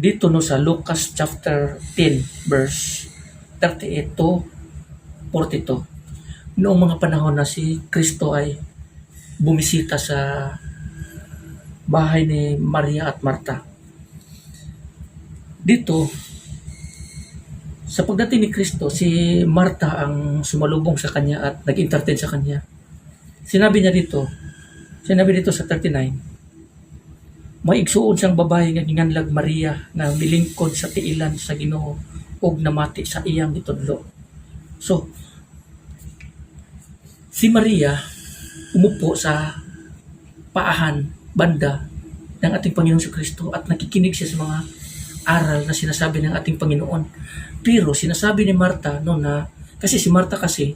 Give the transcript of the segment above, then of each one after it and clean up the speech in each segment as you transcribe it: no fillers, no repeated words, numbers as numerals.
dito no sa Lucas chapter 10 verse 38 to 42. Noong mga panahon na si Kristo ay bumisita sa bahay ni Maria at Marta. Dito, sa pagdating ni Kristo, si Marta ang sumalubong sa kanya at nag-entertain sa kanya. Sinabi dito sa 39, maigsuon siyang babae nga ginganlag Maria nga milingkod sa tiilan sa Ginoo ug namati sa iyang gitudlo. So, si Maria umupo sa paahan, banda ng ating Panginoon si Kristo at nakikinig siya sa mga aral na sinasabi ng ating Panginoon. Pero sinasabi ni Marta no na, kasi si Marta kasi,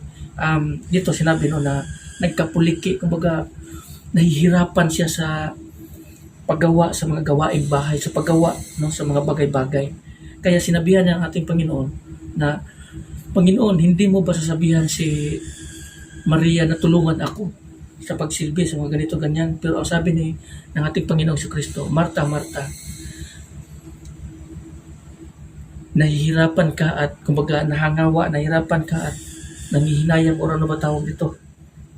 dito sinabi no na nagkapuliki, kumbaga nahihirapan siya sa paggawa sa mga gawaing bahay, sa paggawa no, sa mga bagay-bagay. Kaya sinabihan ng ating Panginoon na, Panginoon, hindi mo ba sasabihan si Maria na tulungan ako sa pagsilbi sa mga ganito ganyan? Pero ang sabi ng ating Panginoong si Kristo, Marta, Marta, nahihirapan ka at kumbaga nahirapan ka at nangihinayang o ano ba tawag dito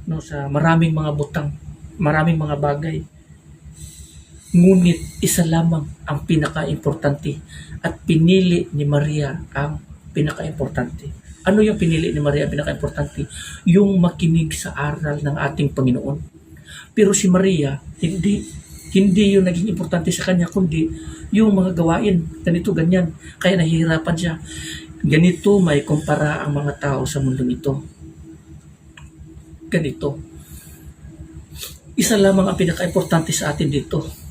no, sa maraming mga butang, maraming mga bagay. Ngunit isa lamang ang pinaka-importante at pinili ni Maria ang pinaka-importante. Ano yung pinili ni Maria ang pinaka-importante? Yung makinig sa aral ng ating Panginoon. Pero si Maria, hindi yung naging importante sa kanya, kundi yung mga gawain, ganito, ganyan. Kaya nahihirapan siya. Ganito may kumpara ang mga tao sa mundong ito. Ganito. Isa lamang ang pinaka-importante sa atin dito,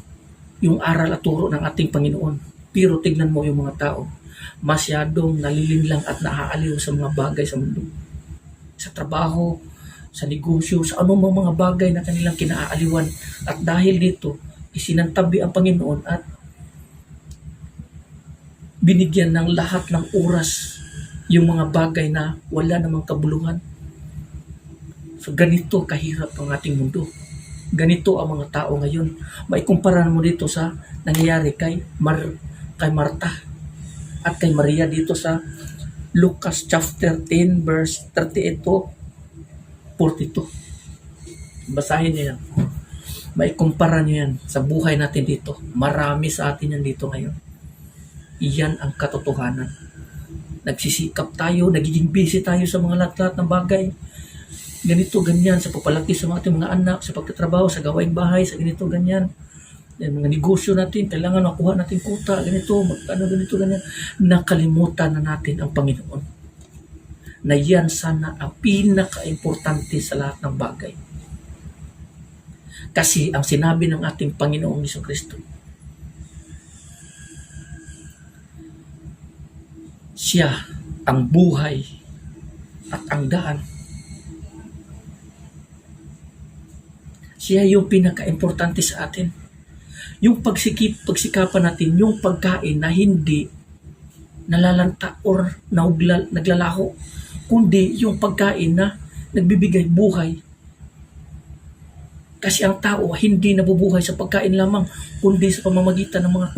yung aral at turo ng ating Panginoon. Pero tignan mo yung mga tao, masyadong nalilinlang at naaaliw sa mga bagay sa mundo. Sa trabaho, sa negosyo, sa anumang mga bagay na kanilang kinaaaliwan. At dahil dito, isinantabi ang Panginoon at binigyan ng lahat ng oras yung mga bagay na wala namang kabuluhan. So ganito kahirap ang ating mundo. Ganito ang mga tao ngayon. Maikumpara mo dito sa nangyayari kay Marta at kay Maria dito sa Lucas chapter 10 verse 38 to 42. Basahin niyo yan. Maikumpara niyo yan sa buhay natin dito. Marami sa atin yan dito ngayon. Iyan ang katotohanan. Nagsisikap tayo, nagiging busy tayo sa mga lahat-lahat ng bagay. Ganito, ganyan, sa papalaki sa ating mga anak, sa pagtatrabaho, sa gawaing bahay, sa ganito, ganyan. Yung mga negosyo natin, kailangan makuha natin kuta, ganito, ganito, ganyan. Nakalimutan na natin ang Panginoon. Na yan sana ang pinaka-importante sa lahat ng bagay. Kasi ang sinabi ng ating Panginoong Jesucristo, siya ang buhay at ang daan. Siya yung pinaka-importante sa atin. Yung pagsikapan natin, yung pagkain na hindi nalalanta or naglalaho, kundi yung pagkain na nagbibigay buhay. Kasi ang tao hindi nabubuhay sa pagkain lamang, kundi sa pamamagitan ng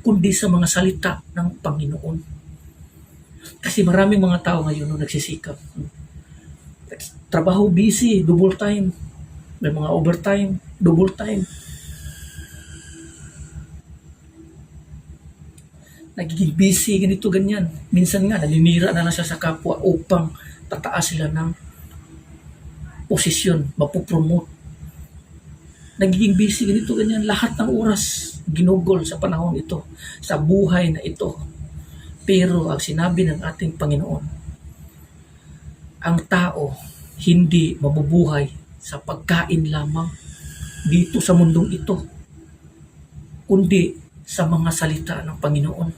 kundi sa mga salita ng Panginoon. Kasi maraming mga tao ngayon nagsisikap. Trabaho busy, double time. May mga overtime, double time. Nagiging busy, ganito, ganyan. Minsan nga, naninira na lang siya sa kapwa upang tataas sila ng posisyon, mapupromote. Nagiging busy, ganito, ganyan. Lahat ng oras ginugol sa panahon ito, sa buhay na ito. Pero ang sinabi ng ating Panginoon, ang tao hindi mabubuhay sa pagkain lamang dito sa mundong ito, kundi sa mga salita ng Panginoon.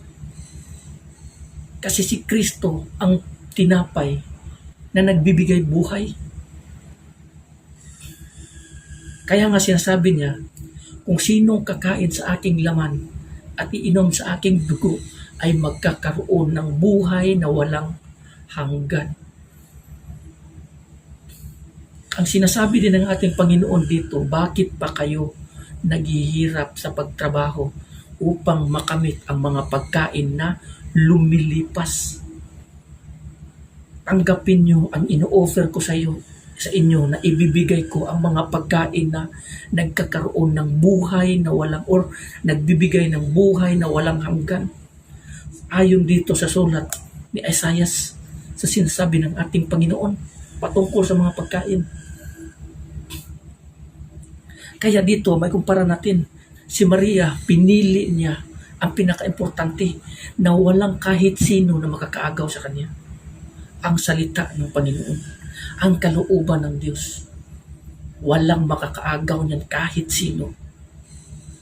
Kasi si Kristo ang tinapay na nagbibigay buhay. Kaya nga sinasabi niya, kung sinong kakain sa aking laman at iinom sa aking dugo ay magkakaroon ng buhay na walang hanggan. Ang sinasabi din ng ating Panginoon dito, bakit pa kayo naghihirap sa pagtrabaho upang makamit ang mga pagkain na lumilipas. Tanggapin nyo ang ino-offer ko sa inyo na ibibigay ko ang mga pagkain na nagkakaroon ng buhay na walang or nagbibigay ng buhay na walang hanggan. Ayon dito sa sulat ni Isaiah sa sinasabi ng ating Panginoon patungkol sa mga pagkain. Kaya dito may kumpara natin. Si Maria, pinili niya ang pinaka-importante na walang kahit sino na makakaagaw sa kanya. Ang salita ng Panginoon, ang kalooban ng Diyos. Walang makakaagaw niyan kahit sino.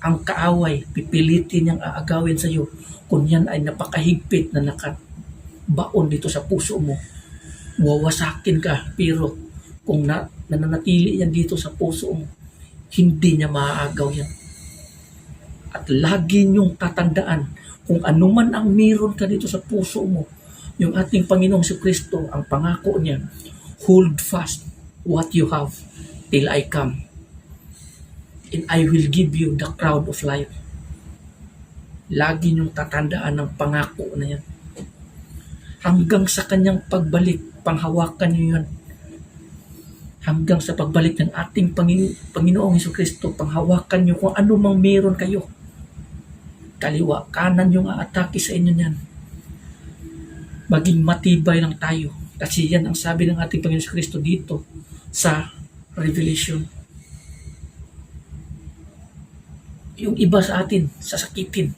Ang kaaway, pipilitin niyang aagawin sa iyo kung yan ay napakahigpit na nakabaon dito sa puso mo. Wawasakin ka, pero kung nananatili yan dito sa puso mo, hindi niya maaagaw yan. At lagi niyong tatandaan kung ano man ang meron ka dito sa puso mo, yung ating Panginoong Kristo, ang pangako niya, hold fast what you have till I come. And I will give you the crown of life. Lagi niyong tatandaan ang pangako na yan. Hanggang sa kanyang pagbalik, panghawakan niyo yan. Hanggang sa pagbalik ng ating Panginoong Kristo, panghawakan niyo kung ano mang meron kayo. Kaliwa, kanan yung aatake sa inyo niyan. Maging matibay lang tayo. Kasi yan ang sabi ng ating Panginoong Kristo dito sa Revelation. Yung iba sa atin, sasakitin.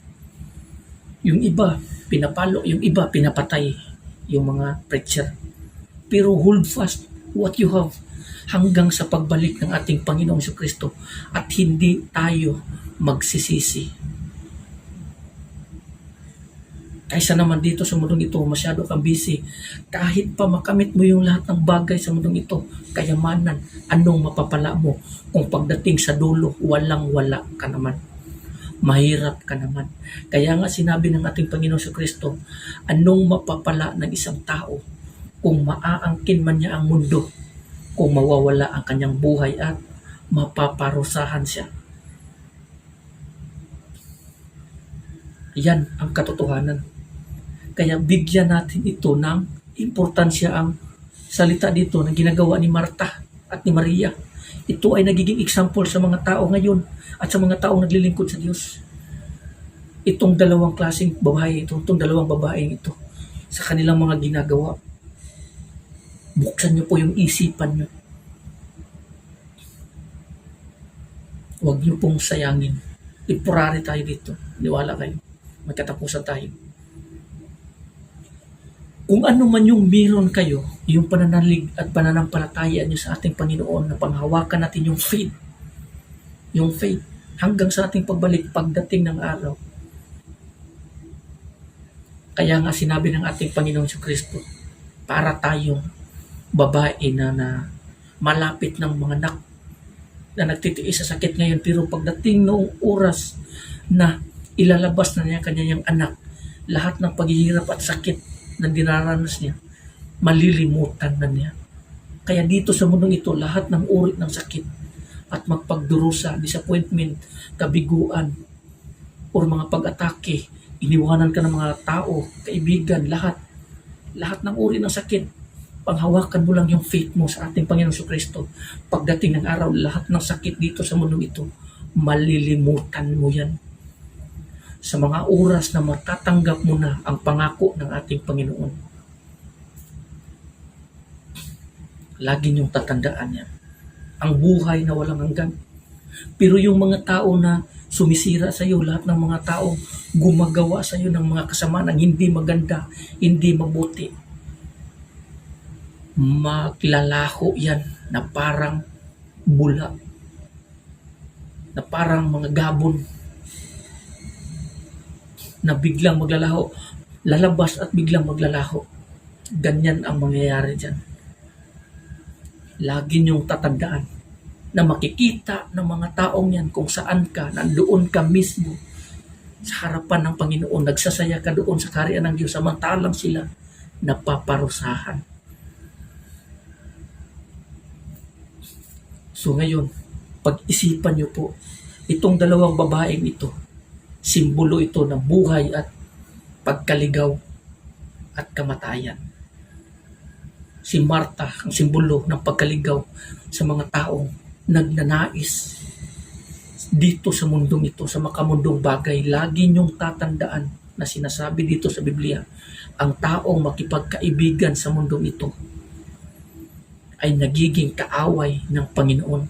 Yung iba, pinapalo. Yung iba, pinapatay. Yung mga preacher. Pero hold fast what you have hanggang sa pagbalik ng ating Panginoong Kristo at hindi tayo magsisisi. Kaysa naman dito sa mundong ito, masyado kang busy. Kahit pa makamit mo yung lahat ng bagay sa mundong ito, kayamanan, anong mapapala mo kung pagdating sa dulo, walang-wala ka naman. Mahirap ka naman. Kaya nga sinabi ng ating Panginoon Kristo, anong mapapala ng isang tao kung maaangkin man niya ang mundo, kung mawawala ang kanyang buhay at mapaparusahan siya. Yan ang katotohanan. Kaya bigyan natin ito ng importansya ang salita dito na ginagawa ni Marta at ni Maria. Ito ay nagiging example sa mga tao ngayon at sa mga taong naglilingkod sa Diyos. Itong dalawang klaseng babae ito, itong dalawang babaeng ito, sa kanilang mga ginagawa. Buksan niyo po yung isipan niyo. Huwag niyo pong sayangin. Temporary tayo dito. Niwala kayo. May katapusan tayo. Kung ano man yung meron kayo, yung pananalig at pananampalataya niyo sa ating Panginoon na panghawakan natin yung faith. Yung faith. Hanggang sa ating pagbalik pagdating ng araw. Kaya nga sinabi ng ating Panginoong Kristo, para tayong babae na malapit ng mga anak na nagtitiis sa sakit ngayon, pero pagdating noong oras na ilalabas na niya kanyang anak, lahat ng paghihirap at sakit na dinaranas niya, malilimutan na niya. Kaya dito sa mundong ito, lahat ng uri ng sakit at magpagdurusa, disappointment, kabiguan, o mga pag-atake, iniwanan ka ng mga tao, kaibigan, lahat ng uri ng sakit, panghawakan mo lang yung faith mo sa ating Panginoong Kristo. Pagdating ng araw, lahat ng sakit dito sa mundong ito, malilimutan mo yan. Sa mga oras na matatanggap mo na ang pangako ng ating Panginoon. Lagi niyong tatandaan yan. Ang buhay na walang hanggan. Pero yung mga tao na sumisira sa iyo, lahat ng mga tao gumagawa sa iyo ng mga kasamaan ang hindi maganda, hindi mabuti, maglalaho yan na parang bula, na parang mga gabon, na biglang maglalaho, lalabas at biglang maglalaho. Ganyan ang mangyayari dyan. Lagi niyong tatandaan na makikita ng mga taong yan kung saan ka, nandoon ka mismo sa harapan ng Panginoon, nagsasaya ka doon sa kaharian ng Diyos, samantalang sila napaparusahan. So ngayon, pag-isipan niyo po, itong dalawang babaeng ito, Simbolo ito ng buhay at pagkaligaw at kamatayan. Si Marta ang simbolo ng pagkaligaw sa mga taong nagnanais dito sa mundong ito, sa makamundong bagay. Lagi niyong tatandaan na sinasabi dito sa Biblia, ang taong makipagkaibigan sa mundong ito ay nagiging kaaway ng Panginoon.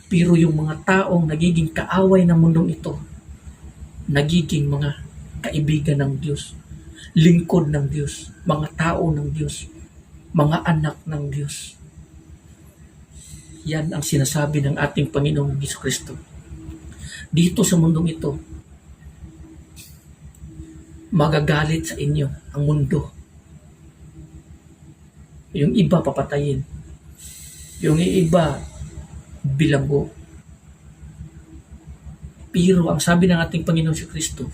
Pero yung mga taong nagiging kaaway ng mundong ito, nagiging mga kaibigan ng Diyos, lingkod ng Diyos, mga tao ng Diyos, mga anak ng Diyos. Yan ang sinasabi ng ating Panginoong Jesucristo. Dito sa mundong ito, magagalit sa inyo ang mundo. Yung iba papatayin. Yung iba bilanggo. Pero ang sabi ng ating Panginoong Jesucristo,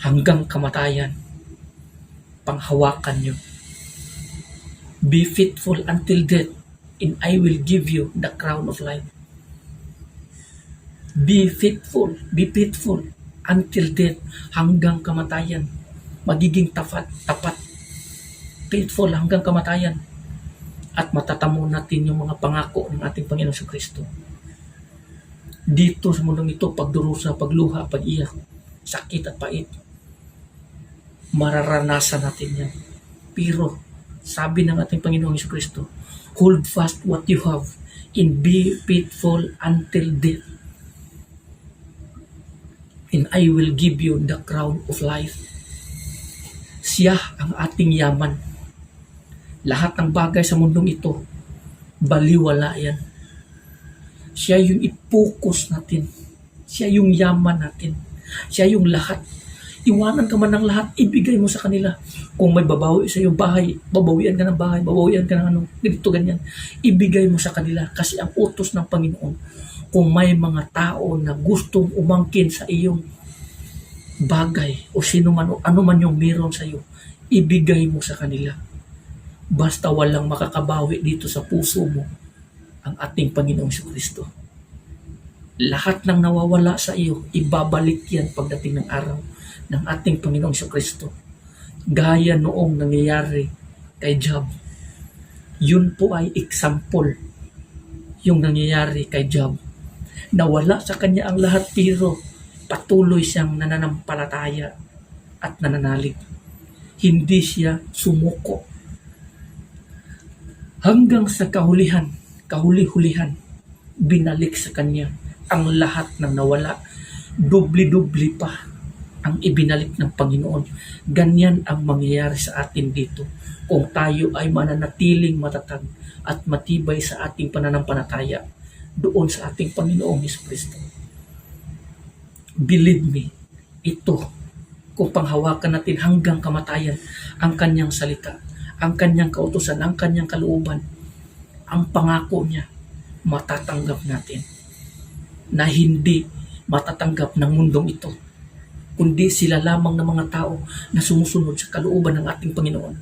hanggang kamatayan, panghawakan nyo. Be faithful until death, and I will give you the crown of life. Be faithful until death, hanggang kamatayan. Magiging tapat, faithful hanggang kamatayan. At matatamo natin yung mga pangako ng ating Panginoong Jesucristo. Dito sa mundong ito, pagdurusa, pagluha, pag-iyak, sakit at pait, mararanasan natin yan. Pero sabi ng ating Panginoong Jesucristo, hold fast what you have and be faithful until death, and I will give you the crown of life. Siya ang ating yaman. Lahat ng bagay sa mundong ito, baliwala yan. Siya yung i-focus natin. Siya yung yaman natin. Siya yung lahat. Iwanan ka man ng lahat, ibigay mo sa kanila. Kung may babawi sa iyong bahay, babawian ka ng bahay, babawian ka ng ganito, ganyan. Ibigay mo sa kanila kasi ang utos ng Panginoon, kung may mga tao na gustong umangkin sa iyong bagay o sino man o ano man yung meron sa iyo, ibigay mo sa kanila. Basta walang makakabawi dito sa puso mo ang ating Panginoong Jesucristo. Lahat ng nawawala sa iyo, ibabalik yan pagdating ng araw ng ating Panginoong Jesucristo. Gaya noong nangyayari kay Job. Yun po ay example yung nangyayari kay Job. Nawala sa kanya ang lahat pero patuloy siyang nananampalataya at nananalig. Hindi siya sumuko. Hanggang sa kahuli-hulihan, binalik sa kanya ang lahat ng nawala. Dubli-dubli pa ang ibinalik ng Panginoon. Ganyan ang mangyayari sa atin dito kung tayo ay mananatiling matatag at matibay sa ating pananampalataya doon sa ating Panginoong Jesucristo. Believe me, ito kung panghawakan natin hanggang kamatayan ang kanyang salita, ang kanyang kautusan, ang kanyang kalooban, ang pangako niya, matatanggap natin na hindi matatanggap ng mundong ito, kundi sila lamang ng mga tao na sumusunod sa kalooban ng ating Panginoon.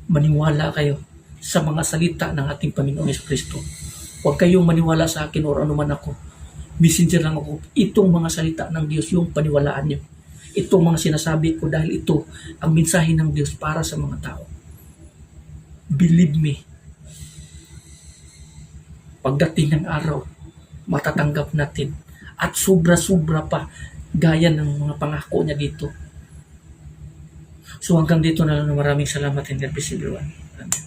Maniwala kayo sa mga salita ng ating Panginoong Jesucristo. Huwag kayong maniwala sa akin o ano man ako. Messenger lang ako. Itong mga salita ng Diyos, yung paniwalaan niyo. Itong mga sinasabi ko dahil ito ang mensahe ng Diyos para sa mga tao. Believe me. Pagdating ng araw, matatanggap natin at sobra-sobra pa gaya ng mga pangako niya dito. So hanggang dito na lang, maraming salamat and God bless everyone. Amen.